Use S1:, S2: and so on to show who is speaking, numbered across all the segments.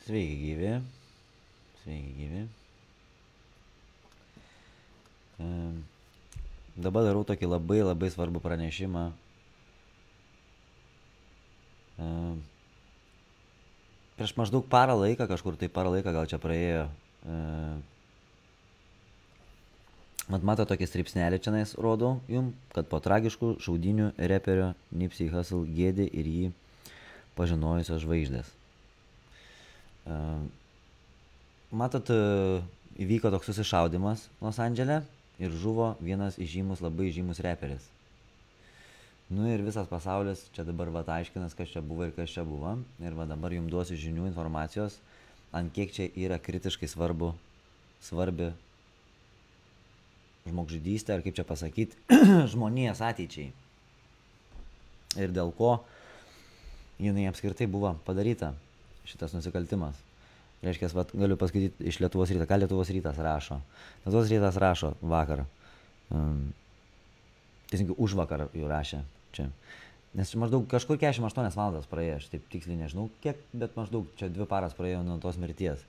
S1: Sveiki gyvi. Sveiki gyvi. Dabar darau tokį labai svarbų pranešimą. Prieš maždaug parą laiką, kažkur tai parą laiką gal čia praėjo. Mato tokį straipsnelį čianais rodau jum, kad po tragiškų šaudynių reperio Nipsey Hussle gėdė ir jį pažinojusios žvaigždės. Matot, įvyko toks susišaudimas Los Andžele ir žuvo vienas labai žymus reperis. Nu ir visas pasaulis čia dabar aiškinas, kas čia buvo ir kas čia buvo. Ir dabar jums duosiu žinių, informacijos, ant kiek čia yra kritiškai svarbi žmogžudystė, ar kaip čia pasakyti, žmonijos ateičiai. Ir dėl ko jinai apskritai buvo padaryta, šitas nusikaltimas. Reiškia, galiu paskaityti iš Lietuvos ryto. Ką Lietuvos rytas rašo? Lietuvos rytas rašo vakar. Teisingai, už vakar jau rašė čia. Nes maždaug kažkur 48 valandas praėjo, aš taip tiksliai nežinau kiek, bet maždaug čia 2 paras praėjo nuo tos mirties.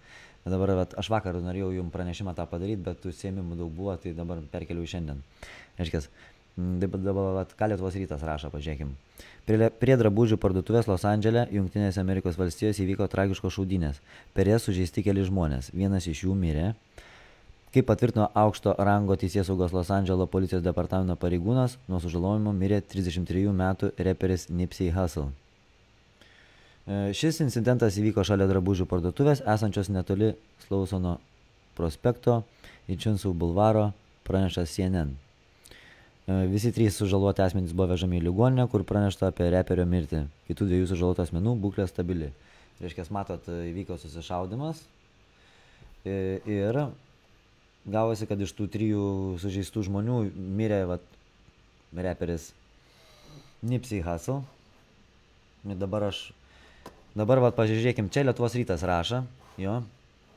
S1: Bet dabar aš vakar norėjau jums pranešimą tą padaryti, bet tų sėmimų daug buvo, tai dabar perkeliu į šiandien. Reiškia, dabar ką Lietuvos rytas rašo, pažiūrėkim. Prie drabužių parduotuvės Los Andžele, Jungtinėse Amerikos valstijose įvyko tragiškos šaudynės. Per jas sužeisti keli žmonės. Vienas iš jų mirė. Kaip patvirtino aukšto rango teisėsaugos Los Andželo policijos departamento pareigūnas, nuo sužalojimo mirė 33 metų reperis Nipsey Hussle. Šis incidentas įvyko šalia drabužių parduotuvės, esančios netoli Slausono prospekto į Činsų bulvaro, praneša CNN. Visi 3 sužaloti asmenys buvo vežami į ligoninę, kur pranešta apie reperio mirtį. Kitų 2 sužalotų asmenų būklė stabili. Reiškia, matot, įvyko susišaudimas ir gavosi, kad iš tų 3 sužeistų žmonių mirė reperis Nipsey Hussle. Ir dabar pažiūrėkim, čia Lietuvos rytas rašo, jo.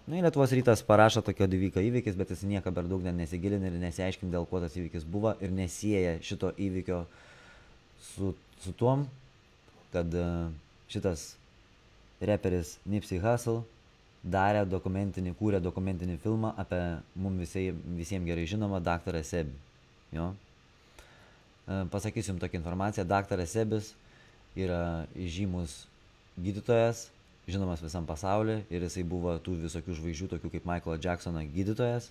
S1: Na, Lietuvos rytas parašo tokio įvykis, bet jis nieko per daug nesigilina ir nesiaiškin, dėl ko tas įvykis buvo ir nesieja šito įvykio su tuom, kad šitas reperis Nipsey Hussle kūrė dokumentinį filmą apie mums visiems gerai žinomą daktarą Sebį. Jo. Pasakysiu jums tokią informaciją, daktaras Sebis yra žymus gydytojas, žinomas visam pasauliu, ir jisai buvo tų visokių žvaigždžių, tokių kaip Michael Jacksono gydytojas,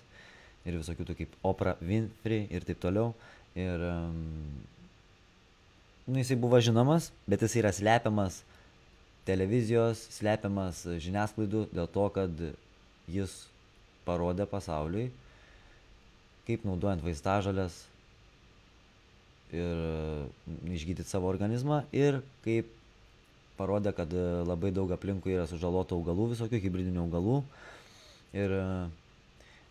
S1: ir visokių tokių kaip Oprah Winfrey ir taip toliau. Ir jisai buvo žinomas, bet jisai yra slepiamas televizijos, slepiamas žiniasklaidų dėl to, kad jis parodė pasauliui, kaip naudojant vaistažoles ir išgydyti savo organizmą, ir kaip parodė, kad labai daug aplinkui yra sužalotų augalų, visokių hibridinių augalų, ir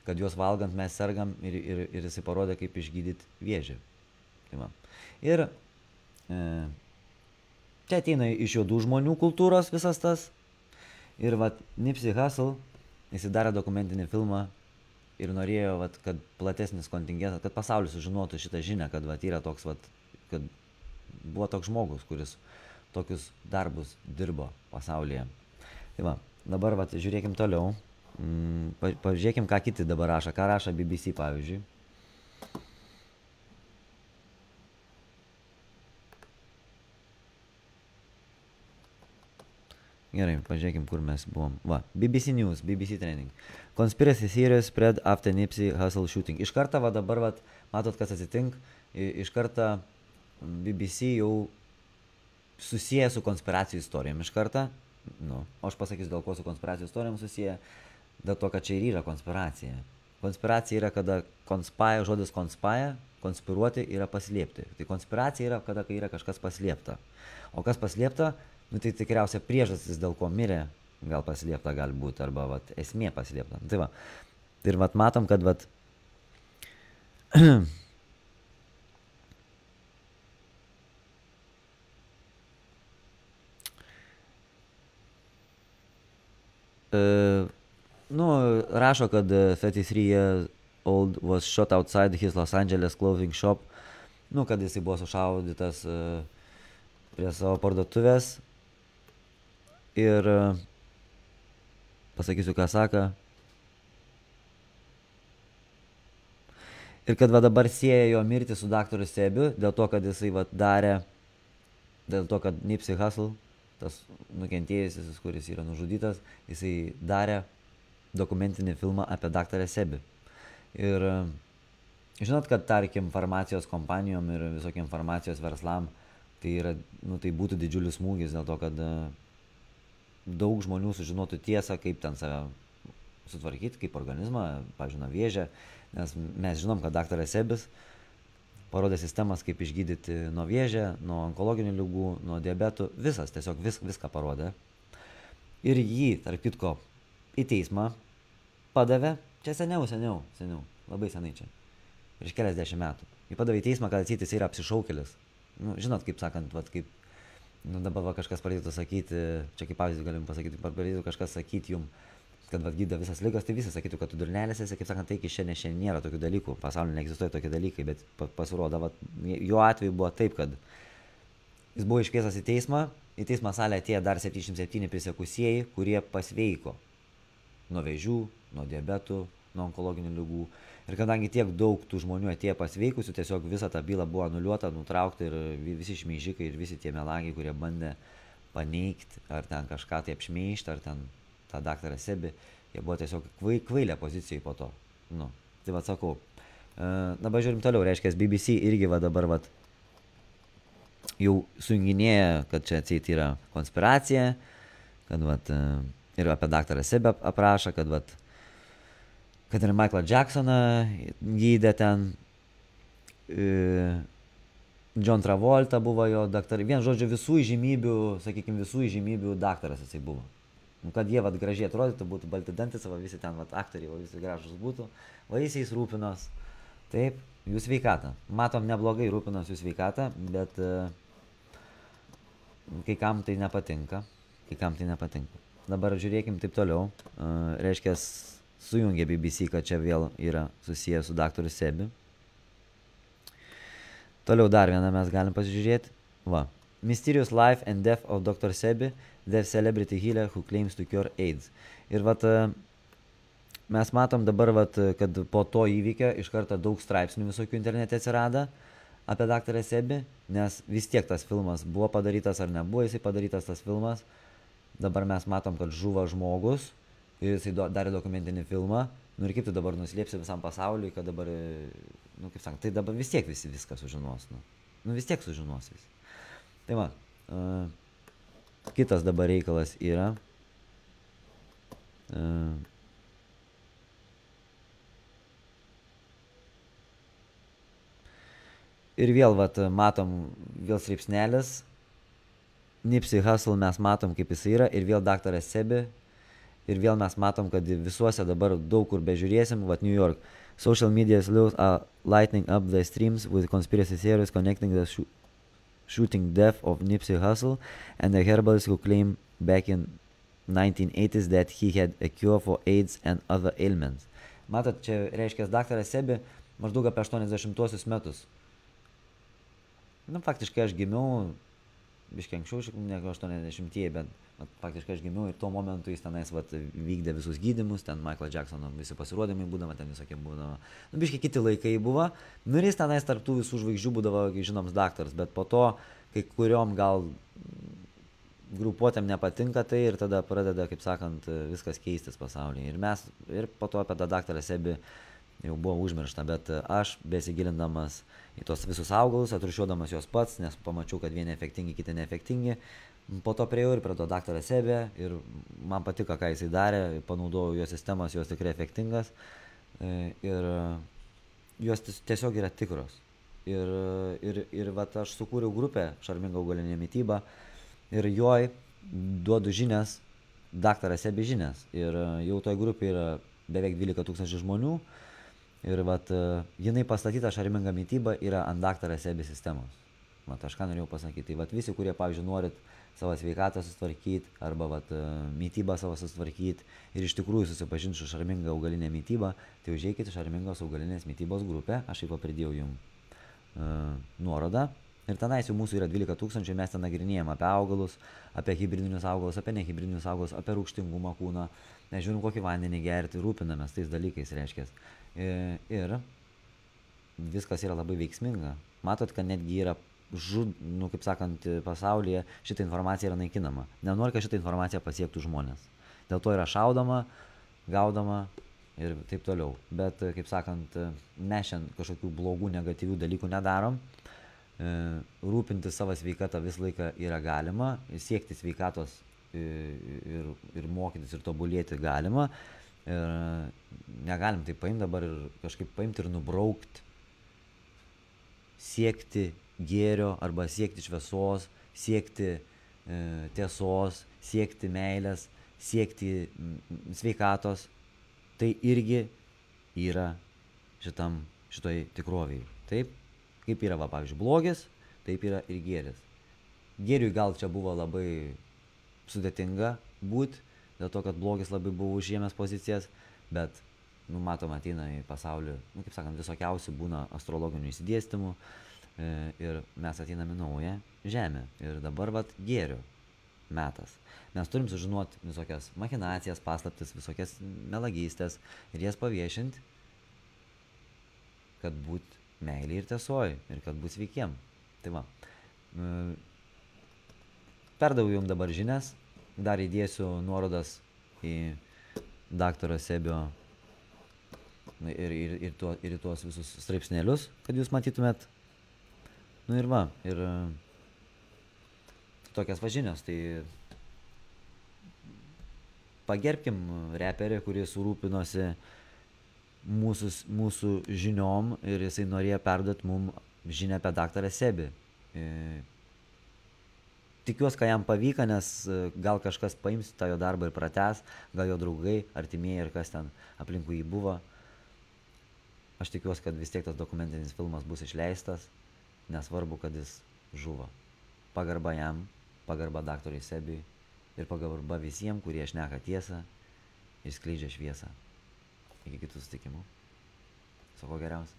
S1: kad juos valgant mes sergam, ir jisai parodė, kaip išgydyti vėžį. Ir čia ateina iš juodų žmonių kultūros visas tas. Ir Nipsey Hussle, jisai darė dokumentinį filmą ir norėjo, kad platesnis kontingentas, kad pasaulis sužinotų šitą žinią, kad yra toks, kad buvo toks žmogus, kuris tokius darbus dirbo pasaulyje. Tai dabar žiūrėkim toliau. Pažiūrėkim, ką kiti dabar rašo. Ką rašo BBC, pavyzdžiui. Gerai, pažiūrėkim, kur mes buvom. BBC News, BBC Training. Conspiracy theories spread after Nipsey Hussle shooting. Iš karto dabar, matot, kas atsitink. Iš karto BBC jau susiję su konspiracijų istorijom iš karto. O aš pasakysiu, dėl ko su konspiracijų istorijom susiję. Dėl to, kad čia ir yra konspiracija. Konspiracija yra, kada žodis konspiruoti yra paslėpti. Tai konspiracija yra, kada kai yra kažkas paslėpta. O kas paslėpta, tai tikriausia priežastis, dėl ko mirė, gal paslėpta gali būti, arba esmė paslėpta. Tai ir matom, kad rašo, kad 33-year-old was shot outside his Los Angeles clothing shop, kad jisai buvo sušaudytas prie savo parduotuvės. Ir pasakysiu, ką sako. Ir kad va dabar sieja jo mirtį su daktaru Sebiu, dėl to, kad jisai va darė, dėl to, kad Nipsey Hussle, tas nukentėjusis, kuris yra nužudytas, jisai darė dokumentinį filmą apie daktarą Sebį. Ir žinot, kad tarkim farmacijos kompanijom ir visokiem farmacijos verslam, tai yra, nu, tai būtų didžiulis smūgis dėl to, kad daug žmonių sužinotų tiesą, kaip ten save sutvarkyti, kaip organizmą, pavyzdžiui, nuo vėžio, nes mes žinom, kad daktaras Sebis parodė sistemas, kaip išgydyti nuo vėžio, nuo onkologinių ligų, nuo diabetų, tiesiog viską parodė. Ir jį, tarp kitko, į teismą padavė, čia seniau, labai senai čia, prieš keliasdešimt metų. Jį padavė į teismą, kad atseit jis yra apsišaukėlis. Nu, žinot, kaip sakant, vat, kaip, nu, dabar va, kažkas pradėtų sakyti, čia kaip pavyzdį galim pasakyti, pradėtų kažkas sakyti jum, kad vat gydo visas ligas, tai visi sakytų, kad tu durnelis esi, kaip sakant, tai iki šiandien nėra tokių dalykų, pasaulyje neegzistuoja tokie dalykai, bet pasirodo, vat, jo atveju buvo taip, kad jis buvo iškviestas į teismą salę atėjo dar 77 prisiekusieji, kurie pasveiko nuo vėžių, nuo diabetų, nuo onkologinių ligų. Ir kadangi tiek daug tų žmonių atėjo pasveikusių, tiesiog visa ta byla buvo anuliuota, nutraukta ir visi šmeižikai ir visi tie melagiai, kurie bandė paneigti ar ten kažką tai apšmeižti, ar ten tą daktarą Sebį, jie buvo tiesiog kvailė pozicijai po to. Nu, tai vat sakau. Dabar žiūrim toliau, reiškia, BBC irgi va dabar vat jau sujunginėja, kad čia atseit yra konspiracija, kad vat ir apie daktarą Sebį aprašo, kad vat kad ir Michaelą Jacksoną gydė ten, John Travolta buvo jo daktarai, vien žodžiu visų įžymybių daktaras jisai buvo. Nu, kad jie vat gražiai atrodytų, būtų balti dantis, va visi ten vat aktoriai, va visi gražus būtų, va jais rūpinos, taip, jų sveikatą. Matom, neblogai rūpinos jų sveikatą, bet kai kam tai nepatinka, Dabar žiūrėkim taip toliau, reiškia, sujungė BBC, kad čia vėl yra susijęs su daktaru Sebi. Toliau dar vieną mes galim pasižiūrėti, va. Mysterious Life and Death of Dr. Sebi, the celebrity healer who claims to cure AIDS. Ir vat, mes matom dabar, vat, kad po to įvykio iš karto daug straipsnių visokių internete atsirado apie daktarą Sebi, nes vis tiek tas filmas buvo padarytas ar nebuvo jisai padarytas tas filmas. Dabar mes matom, kad žuvo žmogus ir jisai darė dokumentinį filmą. Nu ir kaip tu dabar nuslėpsi visam pasauliui, kad dabar, nu kaip sakant, tai dabar vis tiek visi viską sužinos. Nu vis tiek sužinos visi. Tai va, kitas dabar reikalas yra, ir vėl vat, matom, vėl straipsnelis, Nipsey Hussle mes matom, kaip jis yra, ir vėl daktaras Sebi, ir vėl mes matom, kad visuose dabar daug kur bežiūrėsim, vat New York, social media sleuths are lighting up the streams with conspiracy theories connecting the shooting death of Nipsey Hussle and the herbalists who claimed back in 1980s that he had a cure for AIDS and other ailments. Matot, čia reiškia daktaras Sebi maždaug apie 80-uosius metus. Nu, faktiškai aš gimiau, biškai anksčiau, negu 80-ieji, bet faktiškai aš gimiau ir tuo momentu jis tenais vat, vykdė visus gydymus, ten Michael Jacksono visi pasirodymai būdavo, ten visokie būdavo, nu, biškai kiti laikai buvo, nu ir jis tenais tarp tų visų žvaigždžių būdavo, žinoms, daktaras, bet po to, kai kuriom gal grupuotėm nepatinka tai ir tada pradeda, kaip sakant, viskas keistis pasaulyje. Ir po to apie tą daktarą Sebi jau buvo užmiršta, bet aš besigilindamas į tos visus augalus, atrūšiuodamas juos pats, nes pamačiau, kad vieni efektingi, kiti neefektingi. Po to priejau ir prie to daktarą Sebį ir man patiko, ką jisai darė, panaudojau jo sistemas, jos tikrai efektingas ir jos tiesiog yra tikros. Ir vat, aš sukūriau grupę Šarminga augalinė mityba ir joj duodu žinias, daktarą Sebį žinias. Ir jau toj grupėje yra beveik 12 000 žmonių ir vat, jinai pastatyta Šarminga mityba yra ant daktarą Sebį sistemos. Vat, aš ką norėjau pasakyti. Tai vat, visi, kurie, pavyzdžiui, norit savo sveikatą sustvarkyti arba vat, mitybą savo sustvarkyti ir iš tikrųjų susipažinti su Šarminga augalinė mityba, tai užeikite Šarmingos augalinės mitybos grupę, aš jau pridėjau jums nuorodą Ir tenais jau mūsų yra 12 000, mes ten nagrinėjom apie augalus, apie hibridinius augalus, apie nehibridinius augalus, apie rūgštingumą kūno, žiūrim kokį vandenį gerti, rūpinamės tais dalykais, reiškia. Ir viskas yra labai veiksminga. Matot, kad netgi yra kaip sakant, pasaulyje šitą informaciją yra naikinama. Nenori, kad šitą informaciją pasiektų žmonės. Dėl to yra šaudoma, gaudoma ir taip toliau. Bet, kaip sakant, mes šiandien kažkokių blogų, negatyvių dalykų nedarom. Rūpintis savo sveikatą visą laiką yra galima, siekti sveikatos ir mokytis ir tobulėti galima. Ir negalim tai paimti dabar ir kažkaip paimti ir nubraukti, siekti gėrio arba siekti šviesos, siekti tiesos, siekti meilės, siekti sveikatos. Tai irgi yra šitoj tikrovėje. Taip? Kaip yra, pavyzdžiui, blogis, taip yra ir gėris. Gėriui gal čia buvo labai sudėtinga būti, dėl to, kad blogis labai buvo užėmęs pozicijas, bet, matom, ateina į pasaulį, kaip sakant, visokiausių būna astrologinių įsidėstymų ir mes ateiname naują žemę. Ir dabar, gėrio metas. Mes turim sužinoti visokias machinacijas, paslaptis, visokias melagystės ir jas paviešinti, kad būt meilė ir tiesoj, ir kad bus sveikiem. Tai va. Perdaviau jums dabar žinias, dar įdėsiu nuorodas į daktaro Sebio ir į tuos visus straipsnelius, kad jūs matytumėt. Ir va, ir tokias žinios. Tai pagerbkim reperį, kuris rūpinosi mūsų žiniom ir jisai norėjo perduoti mum žinią apie daktarą Sebį. Tikiuosi, kad jam pavyko, nes gal kažkas paims tą jo darbą ir pratęs, gal jo draugai, artimieji ir kas ten aplinkui jį buvo. Aš tikiuosi, kad vis tiek tas dokumentinis filmas bus išleistas, nesvarbu, kad jis žuvo. Pagarba jam, pagarba daktarui Sebiui ir pagarba visiems, kurie šneka tiesą ir skleidžia šviesą. Iki kitų susitikimų. Sako geriausia.